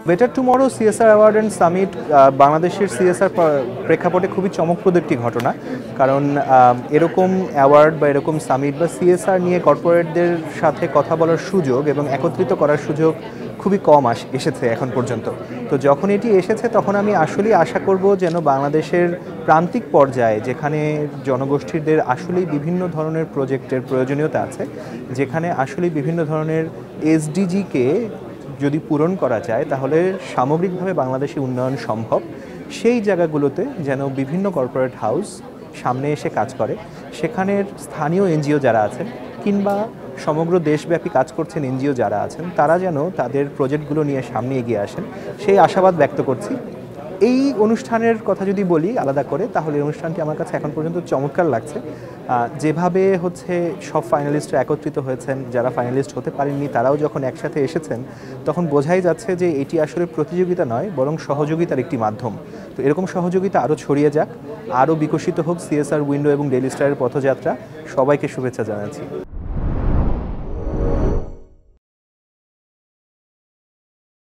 Better tomorrow CSR award and summit বাংলাদেশের CSR প্রেক্ষাপটে খুবই চমকপ্রদ একটি ঘটনা। কারণ এরকম অ্যাওয়ার্ড বা এরকম সামিট বা সিএসআর নিয়ে কর্পোরেটদের সাথে কথা বলার সুযোগ এবং একত্রিত করার সুযোগ খুবই কম এসেছে এখন পর্যন্ত। তো যখন এটি এসেছে তখন আমি আসলেই আশা করব যেন বাংলাদেশের প্রান্তিক পর্যায়ে, যেখানে জনগোষ্ঠীদের আসলেই বিভিন্ন ধরনের প্রজেক্টের প্রয়োজনীয়তা আছে, যেখানে আসলেই বিভিন্ন ধরনের এসডিজিকে যদি পূরণ করা যায় তাহলে সামগ্রিকভাবে বাংলাদেশে উন্নয়ন সম্ভব, সেই জায়গাগুলোতে যেন বিভিন্ন কর্পোরেট হাউস সামনে এসে কাজ করে। সেখানের স্থানীয় এনজিও যারা আছেন কিংবা সমগ্র দেশব্যাপী কাজ করছেন এনজিও যারা আছেন, তারা যেন তাদের প্রজেক্টগুলো নিয়ে সামনে এগিয়ে আসেন, সেই আশাবাদ ব্যক্ত করছি। এই অনুষ্ঠানের কথা যদি বলি আলাদা করে, তাহলে এই অনুষ্ঠানটি আমার কাছে এখন পর্যন্ত চমৎকার লাগছে। যেভাবে সব ফাইনালিস্টরা একত্রিত হয়েছেন, যারা ফাইনালিস্ট হতে পারেননি তারাও যখন একসাথে এসেছেন, তখন বোঝাই যাচ্ছে যে এটি আসলে প্রতিযোগিতা নয়, বরং সহযোগিতার একটি মাধ্যম। তো এরকম সহযোগিতা আরও ছড়িয়ে যাক, আরও বিকশিত হোক সিএসআর উইন্ডো এবং ডেইলি স্টারের পথযাত্রা। সবাইকে শুভেচ্ছা জানাচ্ছি।